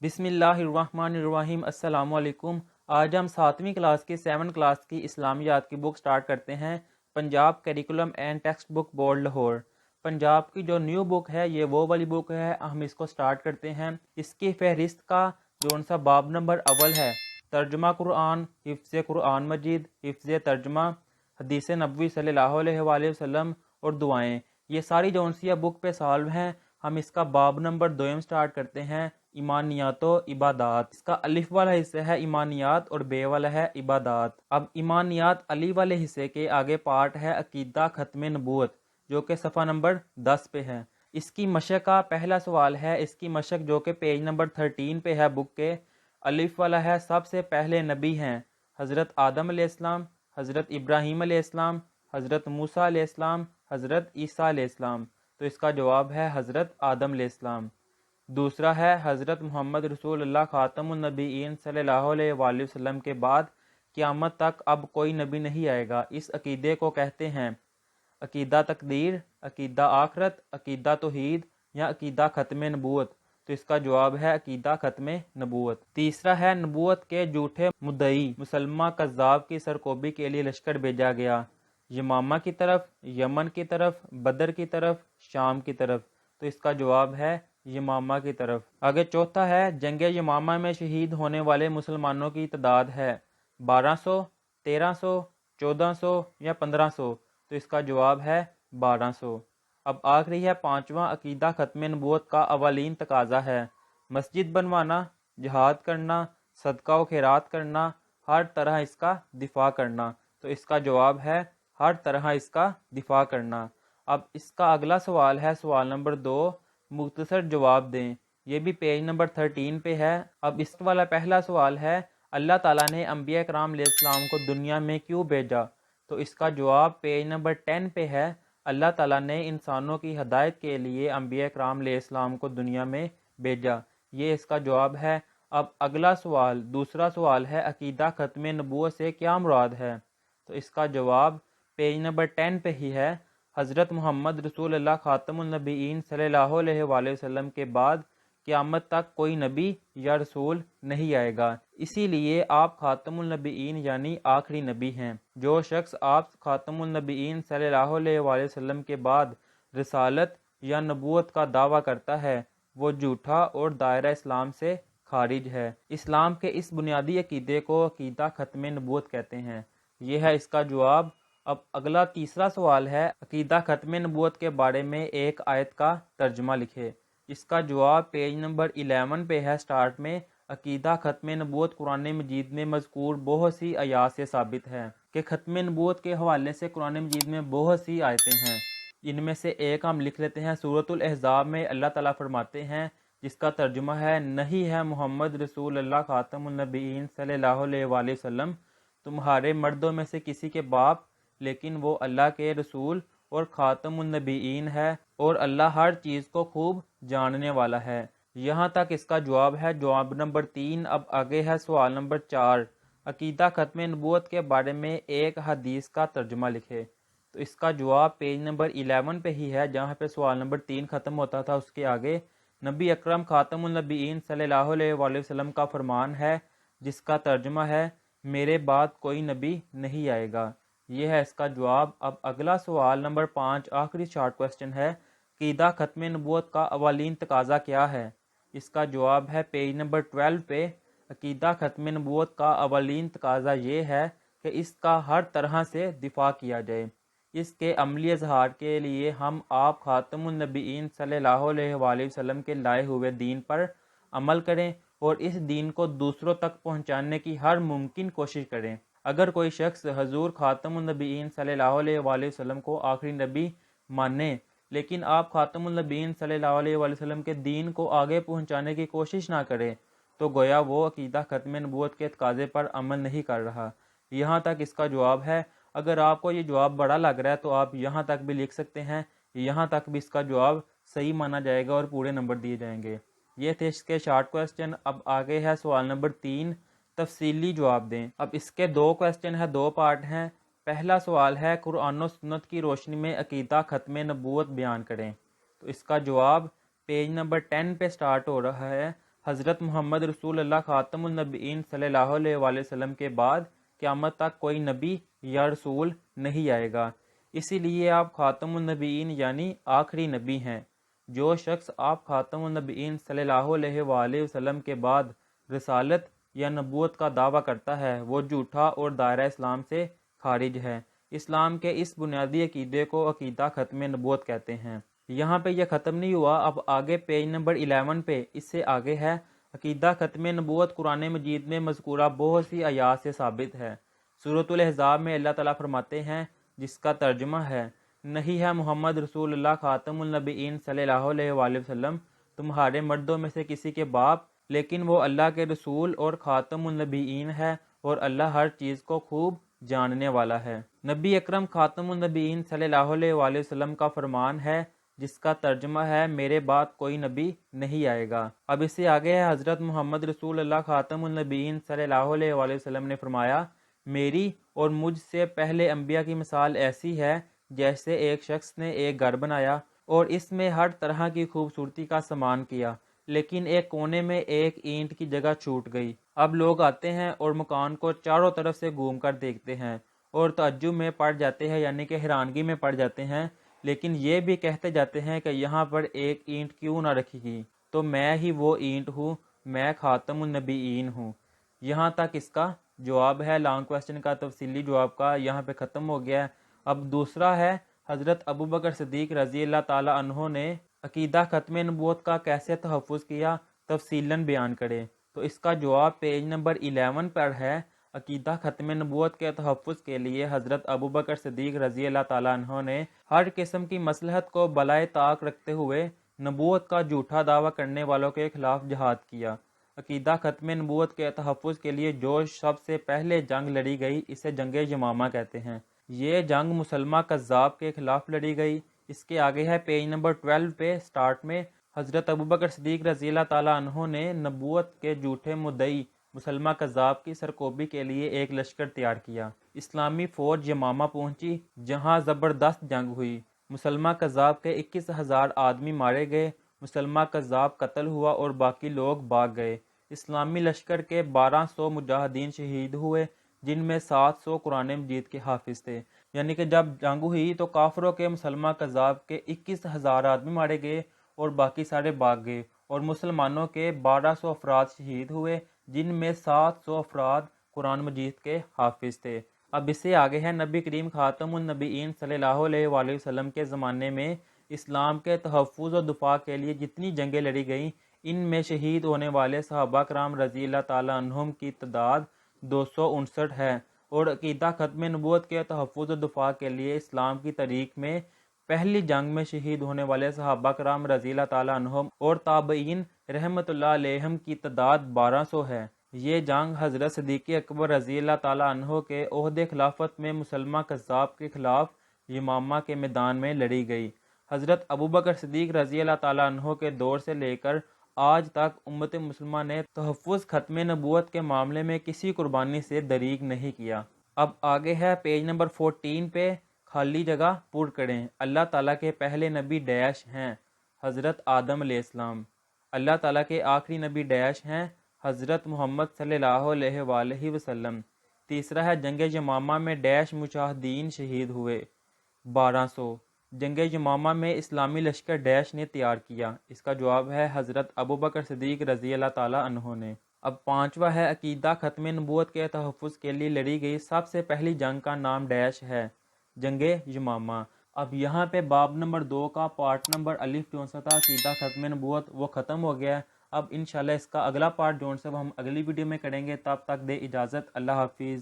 بسم اللہ الرحمن الرحیم۔ السلام علیکم۔ آج ہم 7ویں کلاس کی 7 کلاس کی اسلامیات کی بک سٹارٹ کرتے ہیں، Punjab curriculum and text book board Lahore. Punjab کی جو نیو بک ہے یہ وہ والی بک ہے، ہم اس کو سٹارٹ کرتے ہیں۔ اس کی فہرست کا جو سا باب نمبر اول ہے ترجمہ قرآن، حفظ قرآن مجید، حفظ ترجمہ، حدیث نبوی صلی اللہ علیہ وآلہ وسلم اور دعائیں، یہ ساری جو سی بک پہ سالو ہیں۔ ہم اس کا باب نمبر 2 سٹارٹ کرتے ہیں، ایمانیات و عبادات۔ اس کا الف والا حصہ ہے ایمانیات اور بے والا ہے عبادات۔ اب ایمانیات علی والے حصے کے آگے پارٹ ہے عقیدہ ختم نبوت، جو کہ صفحہ نمبر 10 پہ ہے۔ اس کی مشق کا پہلا سوال ہے، اس کی مشق جو کہ پیج نمبر 13 پہ ہے بک کے، الف والا ہے سب سے پہلے نبی ہیں حضرت آدم علیہ السلام، حضرت ابراہیم علیہ السلام، حضرت موسیٰ علیہ السلام، حضرت عیسیٰ علیہ السلام۔ تو اس کا جواب ہے حضرت آدم علیہ السلام۔ دوسرا ہے حضرت محمد رسول اللہ خاتم النبیین صلی اللہ علیہ وآلہ وسلم کے بعد قیامت تک اب کوئی نبی نہیں آئے گا۔ اس عقیدے کو کہتے ہیں عقیدہ تقدیر، عقیدہ آخرت، عقیدہ توحید یا عقیدہ ختم نبوت۔ تو اس کا جواب ہے عقیدہ ختم نبوت۔ تیسرا ہے نبوت کے جھوٹے مدعی مسلمہ کذاب کی سرکوبی کے لیے لشکر بھیجا گیا، یمامہ کی طرف، یمن کی طرف، بدر کی طرف، شام کی طرف۔ تو اس کا جواب ہے یمامہ کی طرف۔ آگے چوتھا ہے جنگ یمامہ میں شہید ہونے والے مسلمانوں کی تعداد ہے 1200، 1300، 1400 یا 1500۔ تو اس کا جواب ہے 1200۔ اب آخری ہے پانچواں عقیدہ ختم نبوت کا اولین تقاضا ہے مسجد بنوانا، جہاد کرنا، صدقہ و خیرات کرنا، ہر طرح اس کا دفاع کرنا۔ تو اس کا جواب ہے ہر طرح اس کا دفاع کرنا۔ اب اس کا اگلا سوال ہے سوال نمبر 2، مختصر جواب دیں۔ یہ بھی پیج نمبر 13 پہ ہے۔ اب اس والا پہلا سوال ہے اللہ تعالیٰ نے انبیاء کرام علیہ السلام کو دنیا میں کیوں بھیجا؟ تو اس کا جواب پیج نمبر 10 پہ ہے۔ اللہ تعالیٰ نے انسانوں کی ہدایت کے لیے انبیاء کرام علیہ السلام کو دنیا میں بھیجا، یہ اس کا جواب ہے۔ اب اگلا سوال، دوسرا سوال ہے عقیدہ ختم نبوت سے کیا مراد ہے؟ تو اس کا جواب پیج نمبر 10 پہ ہی ہے۔ حضرت محمد رسول اللہ خاتم النبیین صلی اللہ علیہ وآلہ وسلم کے بعد قیامت تک کوئی نبی یا رسول نہیں آئے گا، اسی لیے آپ خاتم النبیین یعنی آخری نبی ہیں۔ جو شخص آپ خاتم النبیین صلی اللہ علیہ وآلہ وسلم کے بعد رسالت یا نبوت کا دعویٰ کرتا ہے وہ جھوٹا اور دائرہ اسلام سے خارج ہے۔ اسلام کے اس بنیادی عقیدے کو عقیدہ ختم نبوت کہتے ہیں، یہ ہے اس کا جواب۔ اب اگلا تیسرا سوال ہے عقیدہ ختم نبوت کے بارے میں ایک آیت کا ترجمہ لکھے۔ اس کا جواب پیج نمبر 11 پہ ہے سٹارٹ میں۔ عقیدہ ختم نبوت قرآن مجید میں مذکور بہت سی آیات سے ثابت ہے کہ ختم نبوت کے حوالے سے قرآن مجید میں بہت سی آیتیں ہیں۔ ان میں سے ایک ہم لکھ لیتے ہیں۔ سورۃ الاحزاب میں اللہ تعالیٰ فرماتے ہیں، جس کا ترجمہ ہے نہیں ہے محمد رسول اللہ خاتم النبیین صلی اللہ علیہ وآلہ وسلم تمہارے مردوں میں سے کسی کے باپ، لیکن وہ اللہ کے رسول اور خاتم النبیین ہے، اور اللہ ہر چیز کو خوب جاننے والا ہے۔ یہاں تک اس کا جواب ہے جواب نمبر 3۔ اب آگے ہے سوال نمبر 4، عقیدہ ختم نبوت کے بارے میں ایک حدیث کا ترجمہ لکھے۔ تو اس کا جواب پیج نمبر 11 پہ ہی ہے، جہاں پہ سوال نمبر 3 ختم ہوتا تھا اس کے آگے۔ نبی اکرم خاتم النبیین صلی اللہ علیہ وآلہ وسلم کا فرمان ہے جس کا ترجمہ ہے میرے بعد کوئی نبی نہیں آئے گا، یہ ہے اس کا جواب۔ اب اگلا سوال نمبر 5 آخری شارٹ کوسچن ہے عقیدہ ختم نبوت کا اولین تقاضا کیا ہے؟ اس کا جواب ہے پیج نمبر 12 پہ۔ عقیدہ ختم نبوت کا اولین تقاضا یہ ہے کہ اس کا ہر طرح سے دفاع کیا جائے۔ اس کے عملی اظہار کے لیے ہم آپ خاتم النبیین صلی اللہ علیہ وآلہ وسلم کے لائے ہوئے دین پر عمل کریں اور اس دین کو دوسروں تک پہنچانے کی ہر ممکن کوشش کریں۔ اگر کوئی شخص حضور خاتم النبیین صلی اللہ علیہ وآلہ وسلم کو آخری نبی مانے لیکن آپ خاتم النبیین صلی اللہ علیہ وآلہ وسلم کے دین کو آگے پہنچانے کی کوشش نہ کرے تو گویا وہ عقیدہ ختم نبوت کے تقاضے پر عمل نہیں کر رہا۔ یہاں تک اس کا جواب ہے۔ اگر آپ کو یہ جواب بڑا لگ رہا ہے تو آپ یہاں تک بھی لکھ سکتے ہیں، یہاں تک بھی اس کا جواب صحیح مانا جائے گا اور پورے نمبر دیے جائیں گے۔ یہ تھے اس کے شارٹ کوسچن۔ اب آگے ہے سوال نمبر 3، تفصیلی جواب دیں۔ اب اس کے 2 کوسچن ہیں، 2 پارٹ ہیں۔ پہلا سوال ہے قرآن و سنت کی روشنی میں عقیدہ ختم نبوت بیان کریں۔ تو اس کا جواب پیج نمبر 10 پہ سٹارٹ ہو رہا ہے۔ حضرت محمد رسول اللہ خاتم النبیین صلی اللہ علیہ وآلہ وسلم کے بعد قیامت تک کوئی نبی یا رسول نہیں آئے گا، اسی لیے آپ خاتم النبیین یعنی آخری نبی ہیں۔ جو شخص آپ خاتم النبیین صلی اللہ علیہ وآلہ وسلم کے بعد رسالت یا نبوت کا دعویٰ کرتا ہے وہ جھوٹا اور دائرہ اسلام سے خارج ہے۔ اسلام کے اس بنیادی عقیدے کو عقیدہ ختم نبوت کہتے ہیں۔ یہاں پہ یہ ختم نہیں ہوا، اب آگے پیج نمبر 11 پہ اس سے آگے ہے عقیدہ ختم نبوت قرآن مجید میں مذکورہ بہت سی آیات سے ثابت ہے۔ سورۃ الاحزاب میں اللہ تعالیٰ فرماتے ہیں، جس کا ترجمہ ہے، نہیں ہے محمد رسول اللہ خاتم النبیین صلی اللہ علیہ وآلہ وسلم تمہارے مردوں میں سے کسی کے باپ، لیکن وہ اللہ کے رسول اور خاتم النبیین ہے، اور اللہ ہر چیز کو خوب جاننے والا ہے۔ نبی اکرم خاتم النبیین صلی اللہ علیہ وآلہ وسلم کا فرمان ہے، جس کا ترجمہ ہے، میرے بعد کوئی نبی نہیں آئے گا۔ اب اس سے آگے ہے، حضرت محمد رسول اللہ خاتم النبیین صلی اللہ علیہ وآلہ وسلم نے فرمایا، میری اور مجھ سے پہلے انبیاء کی مثال ایسی ہے جیسے ایک شخص نے ایک گھر بنایا اور اس میں ہر طرح کی خوبصورتی کا سامان کیا، لیکن ایک کونے میں ایک اینٹ کی جگہ چھوٹ گئی۔ اب لوگ آتے ہیں اور مکان کو چاروں طرف سے گھوم کر دیکھتے ہیں اور تعجب میں پڑ جاتے ہیں، یعنی کہ حیرانگی میں پڑ جاتے ہیں، لیکن یہ بھی کہتے جاتے ہیں کہ یہاں پر ایک اینٹ کیوں نہ رکھی گئی، تو میں ہی وہ اینٹ ہوں، میں خاتم النبیین ہوں۔ یہاں تک اس کا جواب ہے، لانگ کویسچن کا تفصیلی جواب کا یہاں پہ ختم ہو گیا ہے۔ اب دوسرا ہے، حضرت ابوبکر صدیق رضی اللہ تعالی عنہ نے عقیدہ ختم نبوت کا کیسے تحفظ کیا، تفصیلاً بیان کرے۔ تو اس کا جواب پیج نمبر 11 پر ہے۔ عقیدہ ختم نبوت کے تحفظ کے لیے حضرت ابوبکر صدیق رضی اللہ تعالی عنہ نے ہر قسم کی مصلحت کو بالائے طاق رکھتے ہوئے نبوت کا جھوٹا دعویٰ کرنے والوں کے خلاف جہاد کیا۔ عقیدہ ختم نبوت کے تحفظ کے لیے جو سب سے پہلے جنگ لڑی گئی اسے جنگ یمامہ کہتے ہیں۔ یہ جنگ مسلمہ کذاب کے خلاف لڑی گئی۔ اس کے آگے ہے پیج نمبر 12 پہ سٹارٹ میں، حضرت ابوبکر صدیق رضی اللہ تعالی عنہ نے نبوت کے جھوٹے مدعی مسلمہ کذاب کی سرکوبی کے لیے ایک لشکر تیار کیا۔ اسلامی فوج یمامہ پہنچی، جہاں زبردست جنگ ہوئی۔ مسلمہ کذاب کے 21,000 آدمی مارے گئے، مسلمہ کذاب قتل ہوا اور باقی لوگ بھاگ گئے۔ اسلامی لشکر کے 1200 مجاہدین شہید ہوئے، جن میں 700 قرآن مجید کے حافظ تھے۔ یعنی کہ جب جنگ ہوئی تو کافروں کے مسلمہ کذاب کے 21,000 آدمی مارے گئے اور باقی سارے بھاگ گئے، اور مسلمانوں کے 1200 افراد شہید ہوئے، جن میں 700 افراد قرآن مجید کے حافظ تھے۔ اب اس سے آگے ہے، نبی کریم خاتم النبیین صلی اللہ علیہ وآلہ وسلم کے زمانے میں اسلام کے تحفظ و دفاع کے لیے جتنی جنگیں لڑی گئیں، ان میں شہید ہونے والے صحابہ کرام رضی اللہ تعالی عنہم کی تعداد 259 ہے، اور عقیدہ ختم نبوت کے تحفظ و دفاع کے لیے اسلام کی تاریخ میں پہلی جنگ میں شہید ہونے والے صحابہ کرام رضی اللہ تعالی عنہم اور تابعین رحمۃ اللہ علیہم کی تعداد 1200 ہے۔ یہ جنگ حضرت صدیق اکبر رضی اللہ تعالی عنہ کے عہد خلافت میں مسلمہ کذاب کے خلاف یمامہ کے میدان میں لڑی گئی۔ حضرت ابوبکر صدیق رضی اللہ تعالی عنہ کے دور سے لے کر آج تک امت مسلمہ نے تحفظ ختم نبوت کے معاملے میں کسی قربانی سے دریغ نہیں کیا۔ اب آگے ہے پیج نمبر 14 پہ، خالی جگہ پر کریں۔ اللہ تعالیٰ کے پہلے نبی ڈیش ہیں، حضرت آدم علیہ السلام۔ اللہ تعالیٰ کے آخری نبی ڈیش ہیں، حضرت محمد صلی اللہ علیہ وآلہ وسلم۔ تیسرا ہے، جنگ یمامہ میں ڈیش مجاہدین شہید ہوئے، 1200۔ جنگ یمامہ میں اسلامی لشکر ڈیش نے تیار کیا۔ اس کا جواب ہے، حضرت ابوبکر صدیق رضی اللہ تعالی عنہ نے۔ اب پانچواں ہے، عقیدہ ختم نبوت کے تحفظ کے لیے لڑی گئی سب سے پہلی جنگ کا نام ڈیش ہے، جنگ یمامہ۔ اب یہاں پہ باب نمبر 2 کا پارٹ نمبر الف جون سا تھا عقیدہ ختم نبوت، وہ ختم ہو گیا ہے۔ اب انشاءاللہ اس کا اگلا پارٹ جون سے وہ ہم اگلی ویڈیو میں کریں گے۔ تب تک دے اجازت، اللہ حافظ۔